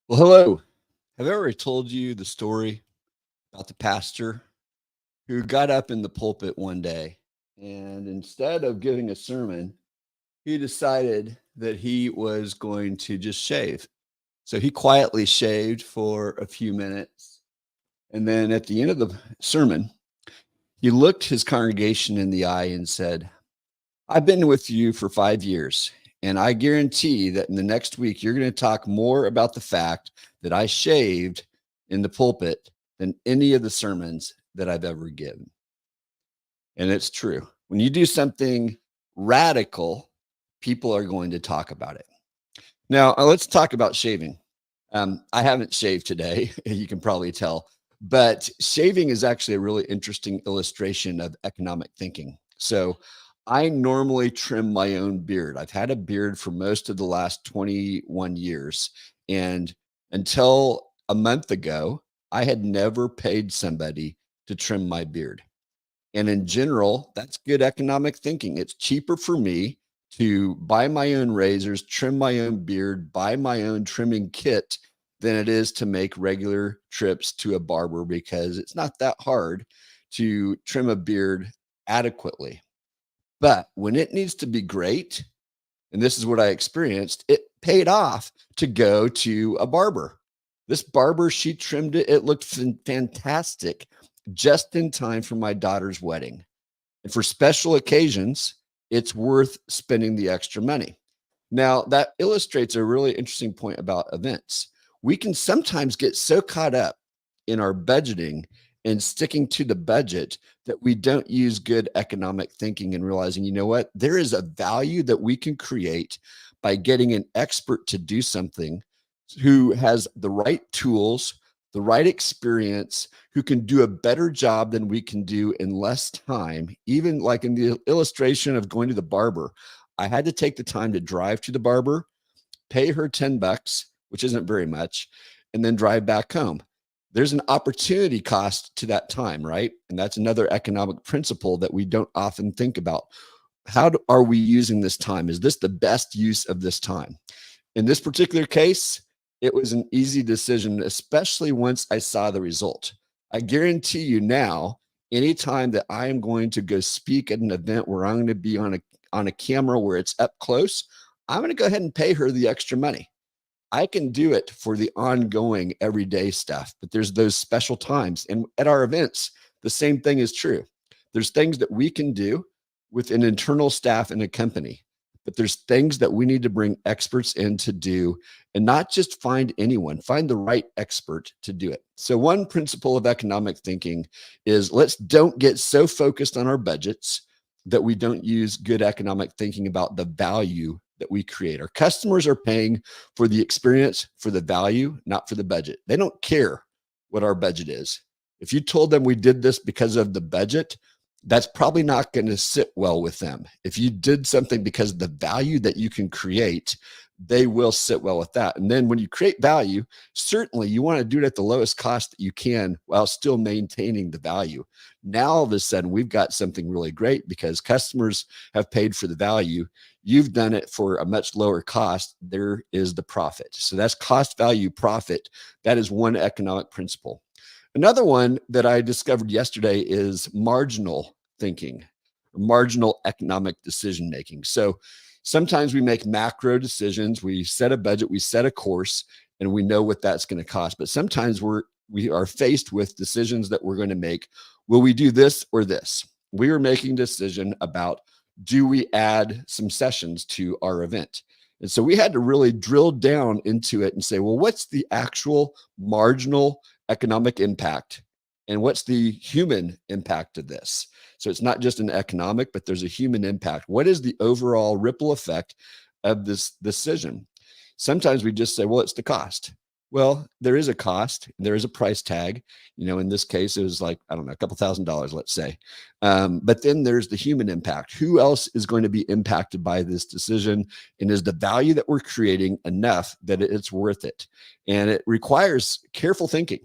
Well, hello. Have I ever told you the story about the pastor who got up in the pulpit one day and instead of giving a sermon, he decided that he was going to just shave. So he quietly shaved for a few minutes. And then at the end of the sermon, he looked his congregation in the eye and said, I've been with you for 5 years, and I guarantee that in the next week, you're going to talk more about the fact that I shaved in the pulpit than any of the sermons that I've ever given. And it's true. When you do something radical, people are going to talk about it. Now, let's talk about shaving. I haven't shaved today, you can probably tell, but shaving is actually a really interesting illustration of economic thinking. So, I normally trim my own beard. I've had a beard for most of the last 21 years. And until a month ago, I had never paid somebody to trim my beard. And in general, that's good economic thinking. It's cheaper for me to buy my own razors, trim my own beard, buy my own trimming kit than it is to make regular trips to a barber because it's not that hard to trim a beard adequately. But when it needs to be great, and this is what I experienced, it paid off to go to a barber. This barber, she trimmed it. It looked fantastic just in time for my daughter's wedding. And for special occasions, it's worth spending the extra money. Now, that illustrates a really interesting point about events. We can sometimes get so caught up in our budgeting and sticking to the budget that we don't use good economic thinking and realizing, you know what, there is a value that we can create by getting an expert to do something who has the right tools, the right experience, who can do a better job than we can do in less time. Even like in the illustration of going to the barber, I had to take the time to drive to the barber, pay her $10, which isn't very much, and then drive back home. There's an opportunity cost to that time, right? And that's another economic principle that we don't often think about. Are we using this time? Is this the best use of this time? In this particular case, it was an easy decision, especially once I saw the result. I guarantee you now, anytime that I am going to go speak at an event where I'm going to be on a camera where it's up close, I'm going to go ahead and pay her the extra money. I can do it for the ongoing everyday stuff, but there's those special times. And at our events, the same thing is true. There's things that we can do with an internal staff in a company, but there's things that we need to bring experts in to do and not just find anyone, find the right expert to do it. So one principle of economic thinking is don't get so focused on our budgets that we don't use good economic thinking about the value that we create. Our customers are paying for the experience, for the value, not for the budget. They don't care what our budget is. If you told them we did this because of the budget, that's probably not going to sit well with them. If you did something because of the value that you can create, they will sit well with that. And then when you create value, certainly you want to do it at the lowest cost that you can while still maintaining the value. Now, all of a sudden, we've got something really great because customers have paid for the value. You've done it for a much lower cost. There is the profit. So that's cost, value, profit. That is one economic principle. Another one that I discovered yesterday is marginal thinking, marginal economic decision making. So sometimes we make macro decisions. We set a budget, we set a course, and we know what that's going to cost. But sometimes we are faced with decisions that we're going to make. Will we do this or this? We were making a decision about, do we add some sessions to our event? And so we had to really drill down into it and say, well, what's the actual marginal economic impact? And what's the human impact of this? So it's not just an economic, but there's a human impact. What is the overall ripple effect of this decision? Sometimes we just say, well, it's the cost. Well, there is a cost, there is a price tag. In this case, it was like, I don't know, a couple $1,000s, let's say. But then there's the human impact. Who else is going to be impacted by this decision? And is the value that we're creating enough that it's worth it? And it requires careful thinking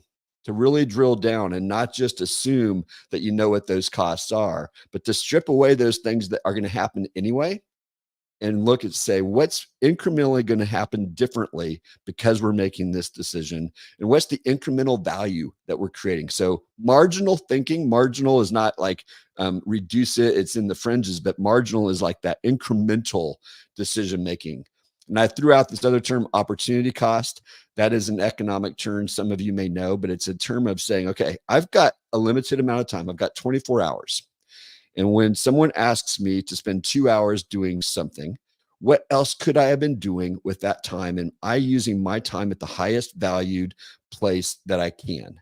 to really drill down and not just assume that you know what those costs are, but to strip away those things that are going to happen anyway and look at, say, what's incrementally going to happen differently because we're making this decision, and what's the incremental value that we're creating. So marginal thinking, marginal is not like reduce it, it's in the fringes, but marginal is like that incremental decision making. And I threw out this other term, opportunity cost. That is an economic term some of you may know, but it's a term of saying, okay, I've got a limited amount of time. I've got 24 hours. And when someone asks me to spend 2 hours doing something, what else could I have been doing with that time? And I using my time at the highest valued place that I can.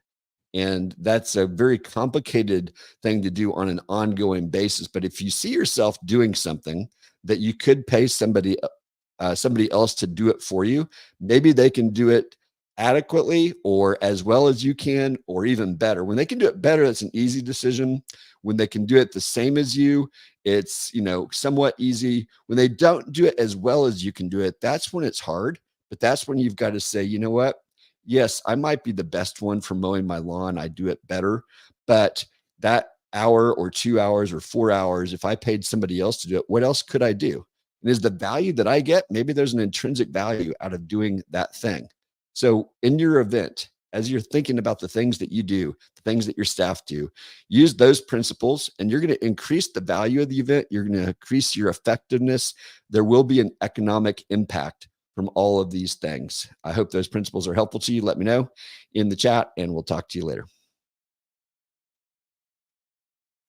And that's a very complicated thing to do on an ongoing basis. But if you see yourself doing something that you could pay somebody else to do it for you, maybe they can do it adequately or as well as you can, or even better. When they can do it better, that's an easy decision. When they can do it the same as you, it's, somewhat easy. When they don't do it as well as you can do it, that's when it's hard. But that's when you've got to say, you know what? Yes, I might be the best one for mowing my lawn. I do it better. But that hour or 2 hours or 4 hours, if I paid somebody else to do it, what else could I do? And is the value that I get, maybe there's an intrinsic value out of doing that thing. So in your event, as you're thinking about the things that you do, the things that your staff do, use those principles and you're going to increase the value of the event. You're going to increase your effectiveness. There will be an economic impact from all of these things. I hope those principles are helpful to you. Let me know in the chat and we'll talk to you later.